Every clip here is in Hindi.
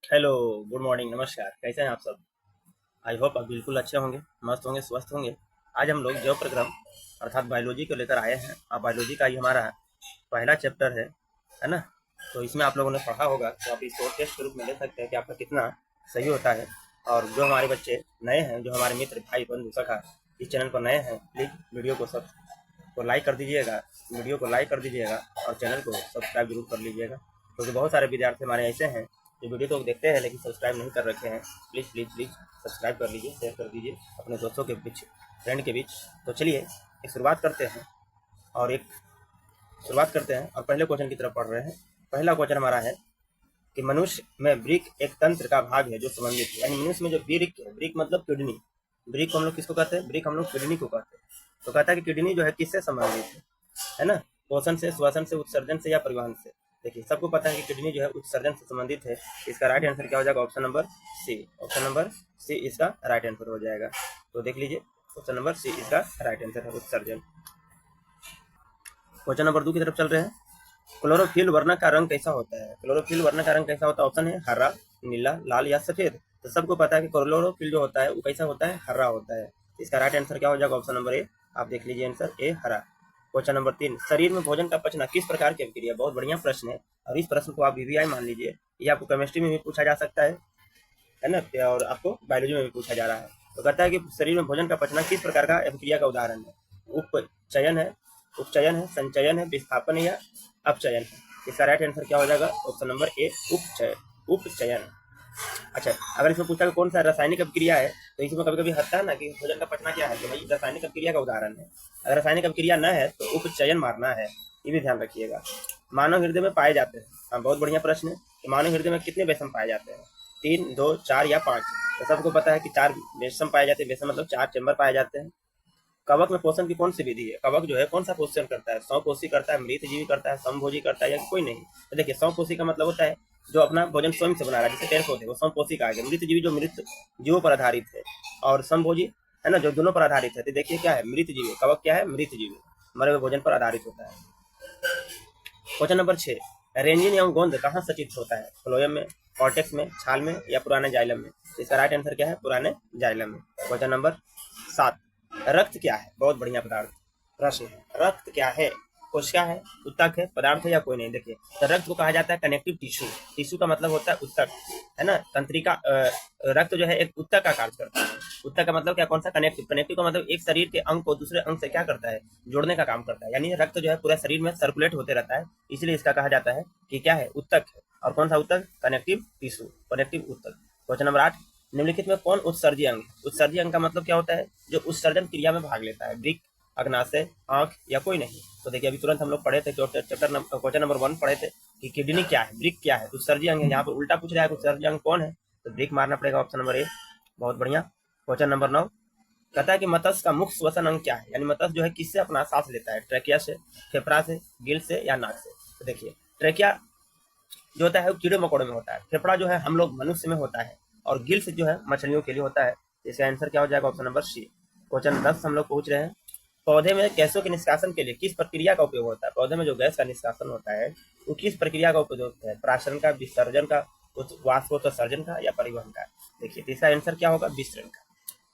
हेलो, गुड मॉर्निंग, नमस्कार। कैसे हैं आप सब? आई होप आप बिल्कुल अच्छे होंगे, मस्त होंगे, स्वस्थ होंगे। आज हम लोग जैव प्रक्रम अर्थात बायोलॉजी को लेकर आए हैं। और बायोलॉजी का ही हमारा पहला चैप्टर है ना? तो इसमें आप लोगों ने पढ़ा होगा, तो आप इसको टेस्ट के रूप में ले सकते हैं कि आपका कितना सही होता है। और जो हमारे बच्चे नए हैं, जो हमारे मित्र भाई बंधु सखा इस चैनल पर नए हैं, प्लीज़ वीडियो को सब को लाइक कर दीजिएगा, वीडियो को लाइक कर दीजिएगा और चैनल को सब्सक्राइब जरूर कर लीजिएगा, क्योंकि बहुत सारे विद्यार्थी हमारे ऐसे हैं जो वीडियो तो देखते हैं लेकिन सब्सक्राइब नहीं कर रखे हैं। प्लीज़ प्लीज़ प्लीज़ सब्सक्राइब कर लीजिए, शेयर कर दीजिए अपने दोस्तों के बीच, फ्रेंड के बीच। तो चलिए एक शुरुआत करते हैं और पहले क्वेश्चन की तरफ पढ़ रहे हैं। पहला क्वेश्चन हमारा है कि मनुष्य में वृक्क एक तंत्र का भाग है जो संबंधित है, यानी मनुष्य में जो वृक्क है, वृक्क मतलब किडनी, वृक्क को हम लोग किसको कहते हैं? वृक्क हम लोग किडनी को कहते हैं। तो कहता है कि किडनी जो है किससे संबंधित है ना? पोषण से, श्वसन से, उत्सर्जन से या परिवहन से। देखिए सबको पता है कि किडनी जो है उत्सर्जन से संबंधित है। इसका राइट आंसर क्या हो जाएगा? Option number C. Option number C इसका राइट आंसर हो जाएगा। तो देख लीजिए, ऑप्शन नंबर सी इसका राइट आंसर है, उत्सर्जन। क्वेश्चन नंबर 2 की तरफ चल रहे हैं। क्लोरोफिल वर्णक का रंग कैसा होता है? क्लोरोफिल वर्णक का रंग कैसा होता है? ऑप्शन है हरा, नीला, लाल या सफेद। तो सबको पता है कि क्लोरोफिल जो होता है वो कैसा होता है? हरा होता है। इसका राइट आंसर क्या हो जाएगा? ऑप्शन नंबर ए। आप देख लीजिए आंसर ए, हरा। क्वेश्चन नंबर 3, शरीर में भोजन का पचना किस प्रकार की अभिक्रिया? बहुत बढ़िया प्रश्न है, और इस प्रश्न को आप वीवीआई मान लीजिए। ये आपको केमिस्ट्री में भी पूछा जा सकता है ना? और आपको बायोलॉजी में भी पूछा जा रहा है। तो कहता है कि शरीर में भोजन का पचना किस प्रकार का अभिक्रिया का उदाहरण है? उपचयन है, उपचयन है, संचयन है, विस्थापन है या अपचयन है। इसका राइट आंसर क्या हो जाएगा? ऑप्शन नंबर ए, उपचयन। अच्छा, अगर इसमें पूछा कि कौन सा रासायनिक अभिक्रिया है, तो इसमें कभी कभी हटता है ना कि भोजन का पचना क्या है, तो भाई रासायनिक अभिक्रिया का उदाहरण है। अगर रासायनिक अभिक्रिया न है तो उपचयन मारना है, ये भी ध्यान रखिएगा। मानव हृदय में पाए जाते हैं, हाँ बहुत बढ़िया प्रश्न है, कि मानव हृदय में कितने बेसम पाए जाते हैं? 3, 2, 4 या 5। तो सबको पता है कि 4 बेसम पाए जाते हैं। बेसम मतलब 4 चैम्बर पाए जाते हैं। कवक में पोषण की कौन सी विधि है? कवक जो है कौन सा पोषण करता है? स्वपोषी करता है, मृतजीवी करता है, समभोजी करता है या कोई नहीं? तो देखिए स्वपोषी का मतलब होता है जो अपना भोजन स्वयं से बना रहा है, जैसे पेड़ पौधे, वो स्वपोषी कहा गया। मृतजीवी जो मृत जीवों पर आधारित है, और समभोजी है ना, जो दोनों पर आधारित है। तो देखिए क्या है? मृतजीवी। कवक क्या है? मृतजीवी, मरे हुए भोजन पर आधारित होता है। क्वेश्चन नंबर 6, रेंजिन एवं गोंद कहाँ सचित होता है? फ्लोएम में, कॉर्टेक्स में, छाल में या पुराने जाइलम में? इसका राइट आंसर क्या है? पुराने जाइलम में। क्वेश्चन नंबर 7, रक्त क्या है? बहुत बढ़िया पदार्थ प्रश्न है। रक्त क्या है? कोशिका है, उत्तक है, पदार्थ है या कोई नहीं? देखिए, तो रक्त को कहा जाता है कनेक्टिव टिश्यू। टिश्यू का मतलब होता है उत्तक, है ना? तंत्रिका रक्त जो है एक उत्तक का कार्य करता है। उत्तक का मतलब क्या? कौन सा? कनेक्टिव। कनेक्टिव का मतलब एक शरीर के अंग को दूसरे अंग से क्या करता है? जोड़ने का काम करता है। यानी रक्त जो है पूरा शरीर में सर्कुलेट होते रहता है, इसलिए इसका कहा जाता है कि क्या है? उत्तक है। और कौन सा उत्तक? कनेक्टिव टिश्यू, कनेक्टिव उत्तक। क्वेश्चन नंबर 8, निम्नलिखित में कौन उत्सर्जी अंग? उत्सर्जी अंग का मतलब क्या होता है? जो उत्सर्जन क्रिया में भाग लेता है। वृक्क, अग्नाशय, आंख या कोई नहीं? तो देखिए अभी तुरंत हम लोग पढ़े थे, चैप्टर क्वेश्चन नंबर 1 पढ़े थे कि किडनी क्या है, वृक्क क्या है, उत्सर्जी अंग है। यहाँ पर उल्टा पूछ रहा है कि उत्सर्जी अंग कौन है, तो वृक्क मारना पड़ेगा, ऑप्शन नंबर ए। बहुत बढ़िया। क्वेश्चन नंबर 9, कहता है कि मत्स्य का मुख्य श्वसन अंग क्या है? यानी मत्स्य जो है किससे अपना सांस लेता है? ट्रेकिया से, फेफड़ा से, गिल से या नाक से? तो देखिए ट्रेकिया जो होता है वो कीड़े मकोड़े में होता है, फेफड़ा जो है हम लोग मनुष्य में होता है, और गिल्स जो है मछलियों के लिए होता है। इसका आंसर क्या हो जाएगा? Option number C. क्वेश्चन 10 हम लोग पूछ रहे हैं, पौधे में गैसों के निष्कासन के लिए किस प्रक्रिया का उपयोग होता है? पौधे में जो गैस का निष्कासन होता है वो किस प्रक्रिया का उपयोग होता है? प्राशन का, विसर्जन का, वाष्पोत्सर्जन का या परिवहन का? देखिए इसका आंसर क्या होगा? विसर्जन का।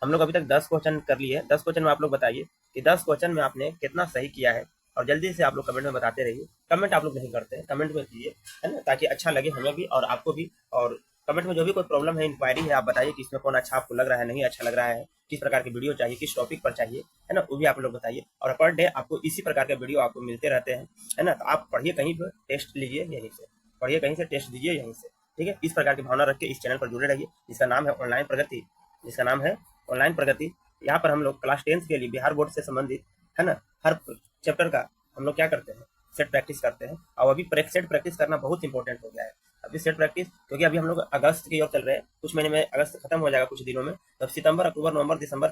हम लोग अभी तक 10 क्वेश्चन कर लिए। 10 क्वेश्चन में आप लोग बताइए कि 10 क्वेश्चन में आपने कितना सही किया है, और जल्दी से आप लोग कमेंट में बताते रहिए। कमेंट आप लोग नहीं करते हैं, कमेंट में कीजिए, है ना, ताकि अच्छा लगे हमें भी और आपको भी। और कमेंट में जो भी कोई प्रॉब्लम है, इंक्वायरी है, आप बताइए कि इसमें कौन अच्छा आपको लग रहा है, नहीं अच्छा लग रहा है, किस प्रकार की वीडियो चाहिए, किस टॉपिक पर चाहिए, है ना, वो भी आप लोग बताइए। और पर डे आपको इसी प्रकार के वीडियो आपको मिलते रहते हैं, है ना। तो आप पढ़िए, कहीं पर टेस्ट लीजिए, यहीं से पढ़िए, कहीं से टेस्ट दीजिए, यहीं से, ठीक है। इस प्रकार की भावना रख के इस चैनल पर जुड़े रहिए, जिसका नाम है ऑनलाइन प्रगति, जिसका नाम है ऑनलाइन प्रगति। यहाँ पर हम लोग क्लास 10 के लिए बिहार बोर्ड से संबंधित, है ना, हर चैप्टर का हम लोग क्या करते हैं? सेट प्रैक्टिस करते हैं। और अभी सेट प्रैक्टिस करना बहुत इंपॉर्टेंट हो गया है। अभी सेट प्रैक्टिस, क्योंकि अभी हम लोग अगस्त की ओर चल रहे हैं, कुछ महीने में अगस्त खत्म हो जाएगा, कुछ दिनों में। तो सितंबर, अक्टूबर, नवंबर, दिसंबर,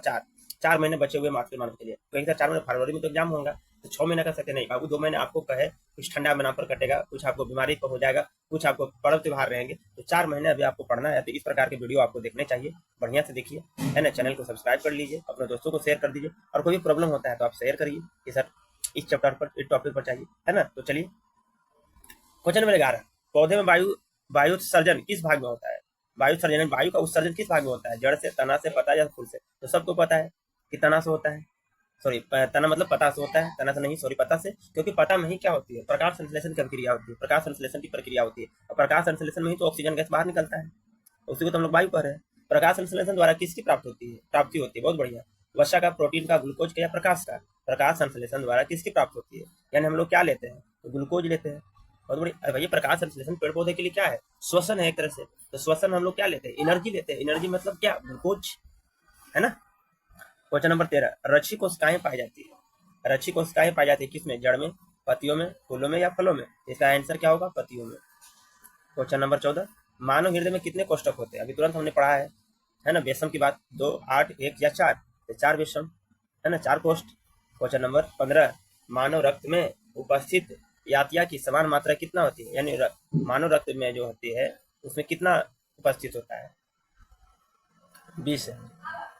4 महीने बचे हुए मार्क्स के मानव के लिए। कहीं तो 4 महीने, फरवरी में तो एग्जाम होगा, तो 6 महीने कर सकते नहीं बाबू। 2 महीने आपको कहे कुछ ठंडा महीना पर कटेगा, कुछ आपको बीमारी पर हो जाएगा, कुछ आपको पर्व त्योहार रहेंगे, तो 4 महीने अभी आपको पढ़ना है। तो इस प्रकार के वीडियो आपको देखने चाहिए, बढ़िया से देखिए, है ना। चैनल को सब्सक्राइब कर लीजिए, अपने दोस्तों को शेयर कर दीजिए, और कोई भी प्रॉब्लम होता है तो आप शेयर करिए कि सर इस चैप्टर पर, इस टॉपिक पर चाहिए, है ना। तो चलिए क्वेश्चन नंबर 11, पौधे में वायुत्सर्जन किस भाग में होता है? वायु सर्जन, वायु का उत्सर्जन किस भाग में होता है? जड़ से, तना से, पता या फूल से? तो सबको पता है कि तना से होता है, सॉरी तना मतलब पता से होता है, तना से नहीं, सॉरी पता से, क्योंकि पता में ही क्या होती है? प्रकाश संश्लेषण की प्रक्रिया होती है, प्रकाश संश्लेषण की प्रक्रिया होती है, और प्रकाश संश्लेषण में ही तो ऑक्सीजन गैस बाहर निकलता है, उसी को तो हम लोग वायु कह रहे हैं। प्रकाश संश्लेषण द्वारा किसकी प्राप्ति होती है? बहुत बढ़िया। वसा का, प्रोटीन का, ग्लूकोज का या प्रकाश का? प्रकाश संश्लेषण द्वारा किसकी प्राप्ति होती है? यानी हम लोग क्या लेते हैं? तो ग्लूकोज लेते हैं। बहुत बढ़िया। अरे भैया प्रकाश संश्लेषण पेड़ पौधे के लिए क्या है? श्वसन है एक तरह से। तो श्वसन हम लोग क्या लेते हैं? एनर्जी लेते हैं। एनर्जी मतलब क्या? ग्लूकोज, है ना। क्वेश्चन नंबर 13, रक्षी कोशिकाएं पाई जाती है। रक्षी कोशिकाएं पाई जाती है किसमें? जड़ में, पत्तियों में, फूलों में या फलों में? इसका आंसर क्या होगा? पत्तियों में। क्वेश्चन नंबर 14, मानव हृदय में कितने कोष्ठक होते हैं? अभी तुरंत हमने पढ़ा है ना, बेशम की बात, 2, 8, 1 या 4? तो 4 बेशम, है ना, 4 कोष्ठ। क्वेश्चन नंबर 15, मानव रक्त में उपस्थित यातिया की समान मात्रा कितना होती है? यानी मानव रक्त में जो होती है उसमें कितना उपस्थित होता है? 20 है।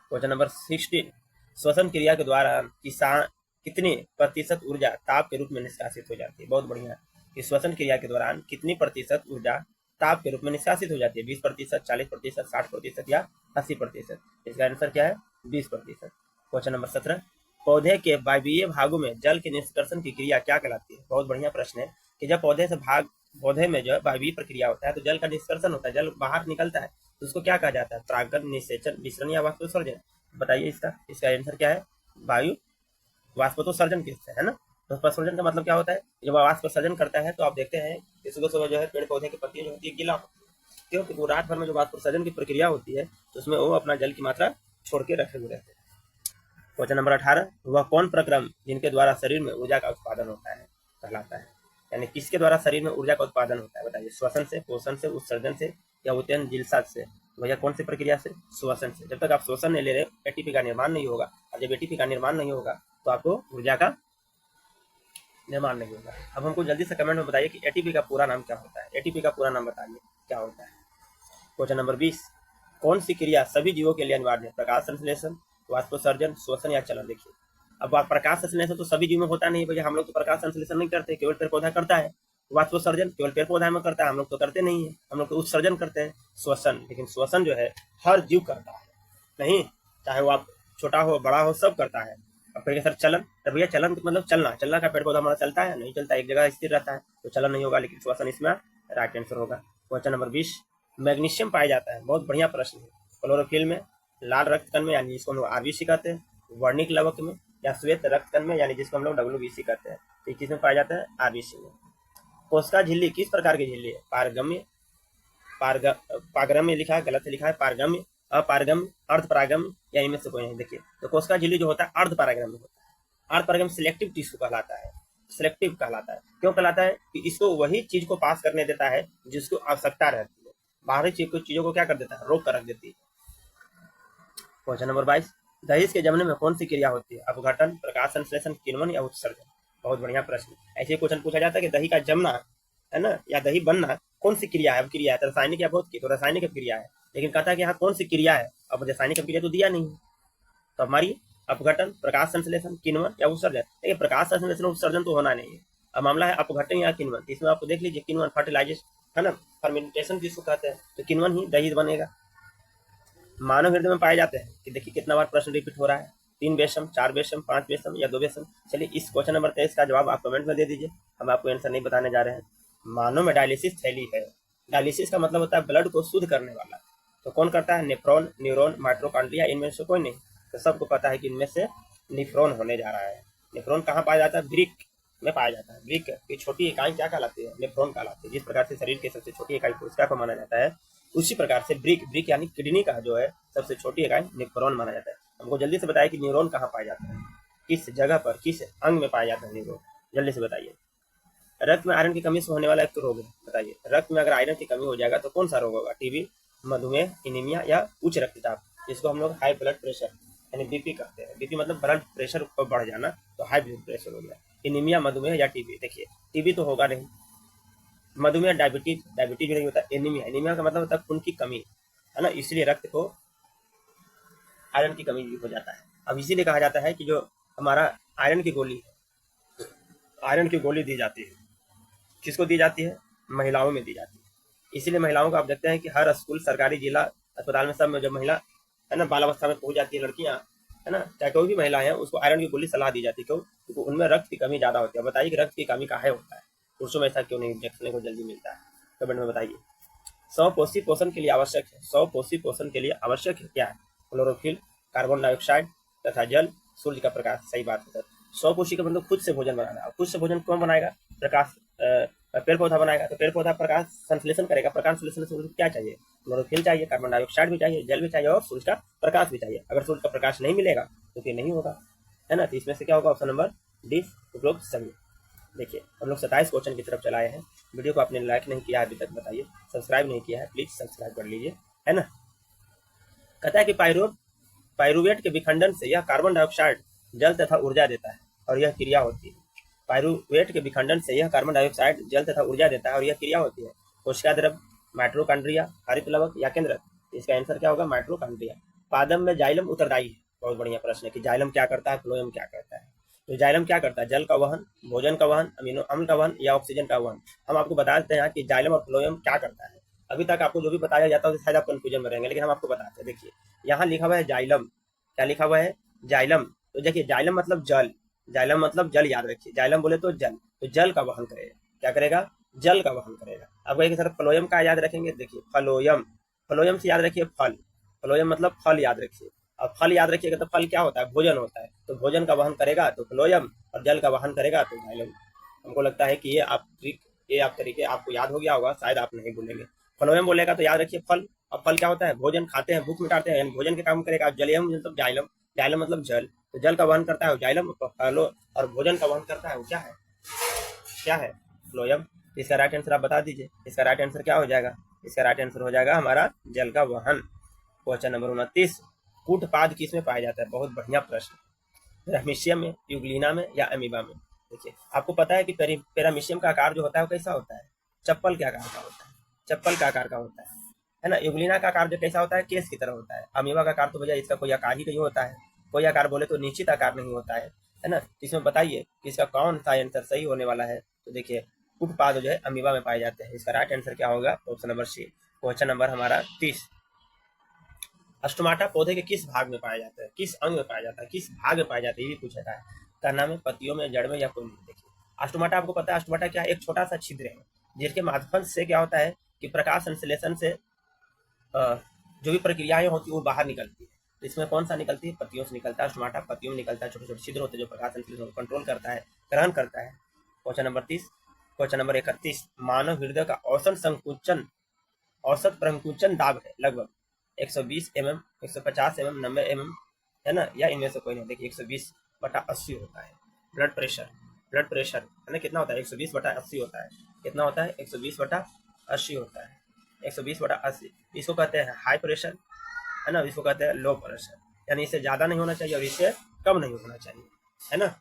क्वेश्चन नंबर 16, श्वसन क्रिया के द्वारा कितनी प्रतिशत ऊर्जा ताप के रूप में निष्कासित हो जाती है? बहुत बढ़िया। कि श्वसन क्रिया के दौरान कितनी प्रतिशत ऊर्जा ताप के रूप में निष्कासित हो जाती है? 20%, 40%, 60% या 80%? इसका आंसर क्या है? 20%। क्वेश्चन नंबर 17, पौधे के वायवीय भागों में जल के निष्कर्षण की क्रिया क्या कहलाती है? बहुत बढ़िया प्रश्न है कि जब पौधे में जो वायवीय प्रक्रिया होता है तो जल का निष्कर्षण होता है, जल बाहर निकलता है, तो उसको क्या कहा जाता है? परागण, निषेचन, विसरण या वाष्पोत्सर्जन? बताइए इसका आंसर क्या है? वायु वाष्पोत्सर्जन किससे, है ना। तो वाष्पोत्सर्जन का मतलब क्या होता है? जब वाष्पोत्सर्जन करता है तो आप देखते हैं कि सुबह सुबह जो है पेड़ पौधे की पत्तियां जो होती है गीला होती है, क्योंकि वो रात भर में जो वाष्पोत्सर्जन की प्रक्रिया होती है तो उसमें वो अपना जल की मात्रा छोड़ के रखे हुए रहते हैं। क्वेश्चन नंबर 18, वह कौन प्रक्रम जिनके द्वारा शरीर में ऊर्जा का उत्पादन होता है कहलाता है? यानी किसके द्वारा शरीर में ऊर्जा का उत्पादन होता है? बताइए। श्वसन से, पोषण से, उत्सर्जन से या उत्तेजन जिल्सा से? भैया कौन सी प्रक्रिया से? श्वसन से। जब तक आप श्वसन नहीं ले रहे एटीपी का निर्माण नहीं होगा, और जब एटीपी का निर्माण नहीं होगा तो आपको ऊर्जा का निर्माण नहीं होगा। अब हमको जल्दी से कमेंट में बताइए कि एटीपी का पूरा नाम क्या होता है? एटीपी का पूरा नाम बताइए क्या होता है। क्वेश्चन नंबर 20, कौन सी क्रिया सभी जीवों के लिए अनिवार्य है? प्रकाश संश्लेषण, वाष्पोत्सर्जन, श्वसन या चलन? देखिए अब प्रकाश संश्लेषण तो सभी जीव में होता नहीं भैया, हम लोग तो प्रकाश संश्लेषण नहीं करते, केवल पेड़ पौधा करता है। वाष्पोत्सर्जन केवल पेड़ पौधा में करता है, हम लोग तो करते नहीं है, हम लोग तो उत्सर्जन करते हैं। श्वसन, लेकिन श्वसन जो है हर जीव करता है, नहीं चाहे वो आप छोटा हो बड़ा हो सब करता है। अब कहेंगे सर चलन, तो भैया चलन मतलब चलना, चलना का पेड़ पौधा हमारा चलता है? नहीं चलता, एक जगह स्थिर रहता है, तो चलन नहीं होगा, लेकिन श्वसन इसमें राइट आंसर होगा। क्वेश्चन नंबर 20, मैग्नीशियम पाया जाता है, बहुत बढ़िया प्रश्न है, क्लोरोफिल में, लाल रक्त कण में यानी जिसको हम लोग आरबीसी कहते हैं, वर्णिक लवक में या श्वेत रक्त कण में यानी जिसको हम लोग डब्ल्यूबीसी कहते हैं? तो किस में पाया जाता है? आरबीसी में। कोशिका झिल्ली किस प्रकार की झिल्ली है? पारगम्य, पारगम्य लिखा है, गलत लिखा है, पारगम्य, अपारगम्य, अर्धपरागम्य या इनमें से कोई नहीं? देखिए तो कोशिका झिल्ली जो होता है अर्धपरागम्य होता है। अर्धपरागम्य सिलेक्टिव टिश्यू कहलाता है, सिलेक्टिव कहलाता है। क्यों कहलाता है? कि इसको वही चीज को पास करने देता है जिसको आवश्यकता रहती है, बाहरी चीजों को क्या कर देता है? रोक कर रख देती है। क्वेश्चन नंबर 22, दहेज के जमने में कौन सी क्रिया होती है? अपघटन, प्रकाश संश्लेषण, किण्वन या उत्सर्जन? बहुत बढ़िया प्रश्न। ऐसे क्वेश्चन पूछा जाता है कि दही का जमना, है ना, या दही बनना कौन सी क्रिया है? अब क्रिया है तो रासायनिक या भौतिक? तो रासायनिक क्रिया है, लेकिन कहता है कि यहाँ कौन सी क्रिया है? अब रासायनिक क्रिया तो दिया नहीं, तो हमारी अपघटन, प्रकाश संश्लेषण, किण्वन या उत्सर्जन? देखिए प्रकाश संश्लेषण उत्सर्जन तो होना नहीं है, अब मामला है अपघटन या किण्वन। इसमें आपको देख लीजिए किण्वन फर्टिलाइजेशन, है ना, फर्मेंटेशन जिसको कहते हैं, तो किण्वन ही दही बनेगा। मानव हृदय में पाए जाते हैं कि देखिए कितना बार प्रश्न रिपीट हो रहा है, 3 बेशम, 4 बेशम, 5 बेशम या 2 बेशम? चलिए इस क्वेश्चन नंबर 23 का जवाब आप कमेंट में दे दीजिए, हम आपको आंसर नहीं बताने जा रहे हैं। मानव में डायलिसिस थैली है। डायलिसिस का मतलब होता है ब्लड को शुद्ध करने वाला, तो कौन करता है? नेफ्रॉन, न्यूरॉन, माइटोकॉन्ड्रिया, इनमें से कोई नहीं? तो सबको पता है कि इनमें से नेफ्रॉन होने जा रहा है। नेफ्रॉन कहाँ पाया जाता है? वृक्क में पाया जाता है। वृक्क की छोटी इकाई क्या कहलाती है? नेफ्रॉन कहलाती है। जिस प्रकार से शरीर की सबसे छोटी इकाई कोशिका को माना जाता है, उसी प्रकार से वृक्क यानी किडनी का जो है सबसे छोटी इकाई नेफ्रॉन माना जाता है। हमको जल्दी से बताइए कि न्यूरॉन कहाँ पाया जाता है, किस जगह पर, किस अंग में पाया जाता है न्यूरॉन? जल्दी से बताइए। रक्त में आयरन की कमी से होने वाला एक रोग है, बताइए। रक्त में अगर आयरन की कमी हो जाएगा तो कौन सा रोग होगा? टीबी, मधुमेह, एनीमिया या उच्च रक्तचाप, जिसको हम लोग हाई ब्लड प्रेशर यानी बीपी कहते हैं। बीपी मतलब ब्लड प्रेशर को बढ़ जाना, तो हाई ब्लड प्रेशर हो गया। एनीमिया, मधुमेह या टीबी? देखिए टीबी तो होगा नहीं, मधुमेह, डायबिटीज भी नहीं होता। एनीमिया का मतलब होता है खून की कमी, है ना, इसलिए रक्त को आयरन की कमी हो जाता है। अब इसीलिए कहा जाता है कि जो हमारा आयरन की गोली है, आयरन की गोली दी जाती है, किसको दी जाती है? महिलाओं में दी जाती है। इसीलिए महिलाओं को आप देखते हैं कि हर स्कूल, सरकारी, जिला अस्पताल में सब में जब महिला है ना बाल अवस्था में पहुंच जाती है लड़कियां, है ना, चाहे कोई भी महिला है, उसको आयरन की गोली सलाह दी जाती है। क्यों? क्योंकि उनमें रक्त की कमी ज्यादा होती है। बताइए कि रक्त की कमी काहे होता है, पुरुषों में ऐसा क्यों नहीं देखने को जल्दी मिलता है? कमेंट में बताइए। स्वपोषी पोषण के लिए आवश्यक है, स्वपोषी पोषण के लिए आवश्यक है क्या है? क्लोरोफिल, कार्बन डाइऑक्साइड तथा जल, सूर्य का प्रकाश। सही बात है सर। स्वपोषी का मतलब खुद से भोजन बनाना। खुद से भोजन कौन बनाएगा? प्रकाश, पेड़ पौधा बनाएगा। तो पेड़ पौधा प्रकाश संश्लेषण करेगा। प्रकाश संश्लेषण से क्या चाहिए? क्लोरोफिल चाहिए, कार्बन डाइऑक्साइड भी चाहिए, जल भी चाहिए और सूर्य का प्रकाश भी चाहिए। अगर सूर्य का प्रकाश नहीं मिलेगा तो फिर नहीं होगा, है ना। तो इसमें से क्या होगा? ऑप्शन नंबर डी, उपरोक्त सभी। देखिए हम लोग 27 क्वेश्चन की तरफ चलाए हैं। वीडियो को आपने लाइक नहीं किया है अभी तक, बताइए। सब्सक्राइब नहीं किया है, प्लीज सब्सक्राइब कर लीजिए, है ना। कहता है कि पायरुवेट के विखंडन से यह कार्बन डाइऑक्साइड, जल तथा ऊर्जा देता है और यह क्रिया होती है। पायरुवेट के विखंडन से यह कार्बन डाइऑक्साइड, जल तथा ऊर्जा देता है और यह क्रिया होती है। कोशिका द्रव, माइटोकॉन्ड्रिया, हरित लवक या केंद्रक? इसका आंसर क्या होगा? माइटोकॉन्ड्रिया। पादप में जाइलम उत्तरदायी है। बहुत बढ़िया प्रश्न है कि जाइलम क्या करता है, फ्लोएम क्या करता है। तो जाइलम क्या करता है? जल का वहन, भोजन का वहन, अमीनो अम्ल का वहन या ऑक्सीजन का वहन। हम आपको बता देते हैं कि जाइलम और फ्लोएम क्या करता है। अभी तक आपको जो भी बताया जाता है शायद आप कंफ्यूजन में रहेंगे, लेकिन हम आपको बताते हैं। देखिए यहाँ लिखा हुआ है जाइलम। क्या लिखा हुआ है? जाइलम। तो देखिए जाइलम मतलब जल, जाइलम मतलब जल, याद रखिए। जाइलम बोले तो जल, तो जल का वहन करेगा। क्या करेगा? जल का वहन करेगा। अब एक सर फ्लोएम का याद रखेंगे। देखिए फ्लोएम, फ्लोएम से याद रखिए फल। फ्लोएम मतलब फल, याद रखिए। अब फल याद रखिएगा तो फल क्या होता है? भोजन होता है। तो भोजन का वहन करेगा तो फ्लोएम, और जल का वहन करेगा तो जाइलम। हमको लगता है कि ये आप तरीके आपको याद हो गया होगा, शायद आप नहीं भूलेंगे। फ्लोएम बोलेगा तो याद रखिए फल। अब फल क्या होता है? भोजन, खाते हैं, भूख मिटाते हैं, यानी भोजन के काम करेगा। जलियम मतलब जाइलम, जाइलम मतलब जल, तो जल का वहन करता है वो जाइलम, फलो और भोजन का वहन करता है वो क्या है? क्या है? फ्लोएम। इसका राइट आंसर आप बता दीजिए। इसका राइट आंसर क्या हो जाएगा? इसका राइट आंसर हो जाएगा हमारा जल का वहन। क्वेश्चन नंबर 29, कूटपाद किस में पाया जाता है? बहुत बढ़िया प्रश्न। पैरामीशियम में, यूग्लिना में या अमीबा में? देखिए आपको पता है कि पैरामीशियम का आकार जो होता है वो कैसा होता है? चप्पल के आकार का होता है, चप्पल का आकार का होता है ना। यूग्लिना का आकार जो कैसा होता है? केस की तरह होता है। अमीबा का आकार तो भैया इसका कोई आकार ही नहीं होता है, कोई आकार बोले तो निश्चित आकार नहीं होता है ना। इसमें बताइए कि इसका कौन सा आंसर सही होने वाला है? तो देखिए कूटपाद जो है अमीबा में पाए जाते हैं। इसका राइट आंसर क्या होगा? Option number C. Question number हमारा 30, स्टोमाटा पौधे के किस भाग में पाया जाता है? किस अंग में पाया जाता है? किस भाग में पाया जाता है? ये भी पूछा था। तना में, पत्तियों में, जड़ में या कोई नहीं? देखिए स्टोमाटा आपको पता है, स्टोमाटा क्या है? एक छोटा सा छिद्र है जिसके माध्यम से क्या होता है कि प्रकाश संश्लेषण से जो भी प्रक्रियाएं होती है वो बाहर निकलती है। तो इसमें कौन सा निकलती है? पत्तियों से निकलता है। स्टोमाटा पत्तियों में निकलता है। छोटे छोटे छिद्र होते हैं जो प्रकाश संश्लेषण को कंट्रोल करता है, ग्रहण करता है। Question number 30। क्वेश्चन नंबर 31, मानव हृदय का औसत प्रंकुचन दाब है लगभग 120 mm, 150 mm, 90 mm, है ना, या इनमें से कोई नहीं? देखिए 120/80 होता है। ब्लड प्रेशर है ना, कितना होता है? 120/80 होता है। कितना होता है? 120/80 होता है। 120/80 इसको कहते हैं हाई प्रेशर, है ना, इसको कहते हैं लो प्रेशर। यानी इससे ज्यादा नहीं होना चाहिए और इससे कम नहीं होना चाहिए, है ना।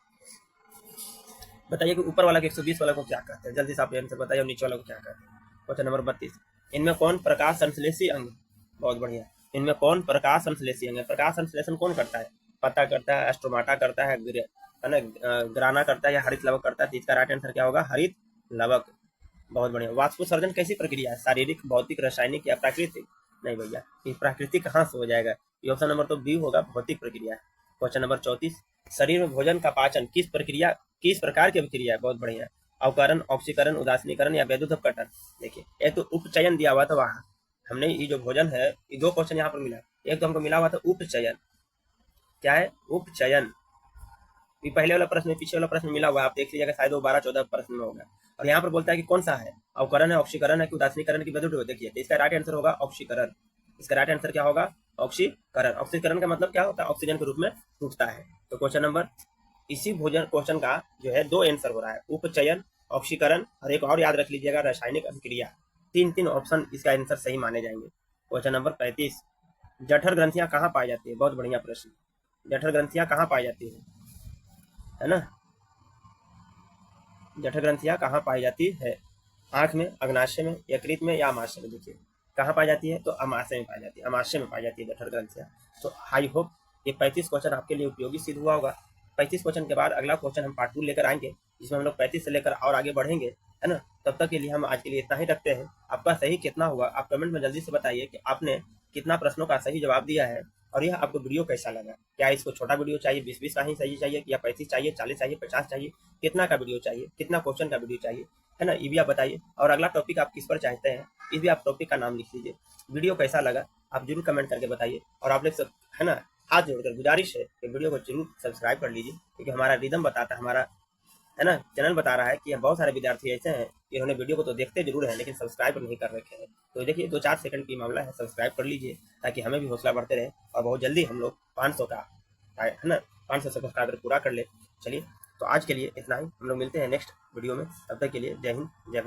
बताइए कि ऊपर वाला के 120 वाला को क्या कहते हैं? जल्दी से आप आंसर बताइए। और नीचे वाला को क्या कहते हैं? क्वेश्चन नंबर 32, इनमें कौन प्रकाश संश्लेषी अंग? बहुत बढ़िया। इनमें कौन प्रकाश संश्लेषी अंग है? प्रकाश संश्लेषण कौन करता है? पत्ता करता है, स्टोमाटा करता है ना, ग्राना करता है या हरित लवक करता है? तो इसका राइट आंसर क्या होगा? हरित लवक। बहुत बढ़िया। वाष्पोत्सर्जन कैसी प्रक्रिया है? शारीरिक, भौतिक, रासायनिक या प्राकृतिक? नहीं भैया, ये प्राकृतिक कहाँ से हो जाएगा? ये ऑप्शन नंबर तो बी होगा, भौतिक प्रक्रिया है। क्वेश्चन नंबर 34, शरीर में भोजन का पाचन किस प्रकार की अभिक्रिया है? बहुत बढ़िया। अवकरण, ऑक्सीकरण, उदासीनीकरण या वैद्युत अपकटन? देखिए एक तो उपचयन दिया हुआ था वहां, हमने ये जो भोजन है, ये 2 क्वेश्चन यहाँ पर मिला। एक तो हमको मिला हुआ था उपचयन। क्या है? उपचयन। ये पहले वाला प्रश्न, पीछे वाला प्रश्न मिला हुआ है, आप देख लीजिएगा, शायद वो 12-14 प्रश्न में होगा। और यहाँ पर बोलता है कि कौन सा है? अवकरण है, ऑक्सीकरण है कि उदासीनीकरण की वैद्युत? देखिए तो इसका राइट आंसर होगा ऑक्सीकरण। इसका राइट आंसर क्या होगा? ऑक्सीकरण। ऑक्सीकरण का मतलब क्या होता है? ऑक्सीजन के रूप में टूटता है। तो क्वेश्चन नंबर, इसी भोजन क्वेश्चन का जो है 2 आंसर हो रहा है, उपचयन, ऑक्सीकरण, और एक और याद रख लीजिएगा, रासायनिक अभिक्रिया। 3 ऑप्शन इसका आंसर सही माने जाएंगे। क्वेश्चन नंबर 35, जठर ग्रंथियां कहाँ पाई जाती है? बहुत बढ़िया प्रश्न। जठर ग्रंथियां कहाँ पाई जाती है ना? जठर ग्रंथियां कहाँ पाई जाती है? आंख में, अग्नाशय में, यकृत में या अमाशय में? देखिए कहाँ पाई जाती है? तो अमाशय में पाई जाती है। अमाशय में पाई जाती है जठर ग्रंथियां। तो आई होप ये 35 क्वेश्चन आपके लिए उपयोगी सिद्ध हुआ होगा। 35 क्वेश्चन के बाद अगला क्वेश्चन हम पार्ट 2 लेकर आएंगे, जिसमें हम लोग 35 से लेकर और आगे बढ़ेंगे। है ना। तब तक के लिए हम आज के लिए इतना ही रखते हैं। आपका सही कितना हुआ आप कमेंट में जल्दी से बताइए कि आपने कितना प्रश्नों का सही जवाब दिया है, और यह आपको वीडियो कैसा लगा। क्या इसको छोटा वीडियो चाहिए, 20-20 का ही सही चाहिए, या 35 चाहिए, 40 चाहिए, 50 चाहिए, कितना का वीडियो चाहिए, कितना क्वेश्चन का वीडियो चाहिए, है ना, ये भी आप बताइए। और अगला टॉपिक आप किस पर चाहते हैं, इस भी आप टॉपिक का नाम लिख लीजिए। वीडियो कैसा लगा आप जरूर कमेंट करके बताइए। और आप लोग सब, है ना, हाथ जोड़कर गुजारिश है कि वीडियो को जरूर सब्सक्राइब कर लीजिए, क्योंकि हमारा रिदम बताता है, हमारा, है ना, चैनल बता रहा है कि बहुत सारे विद्यार्थी ऐसे हैं कि इन्होंने वीडियो को तो देखते जरूर हैं लेकिन सब्सक्राइब नहीं कर रखे हैं। तो देखिए 2-4 सेकंड की मामला है, सब्सक्राइब कर लीजिए ताकि हमें भी हौसला बढ़ते रहे और बहुत जल्दी हम लोग 500 का, है ना, 500 सब्सक्राइबर पूरा कर ले। चलिए, तो आज के लिए इतना ही, हम लोग मिलते हैं नेक्स्ट वीडियो में। तब तक के लिए जय हिंद, जय भारत।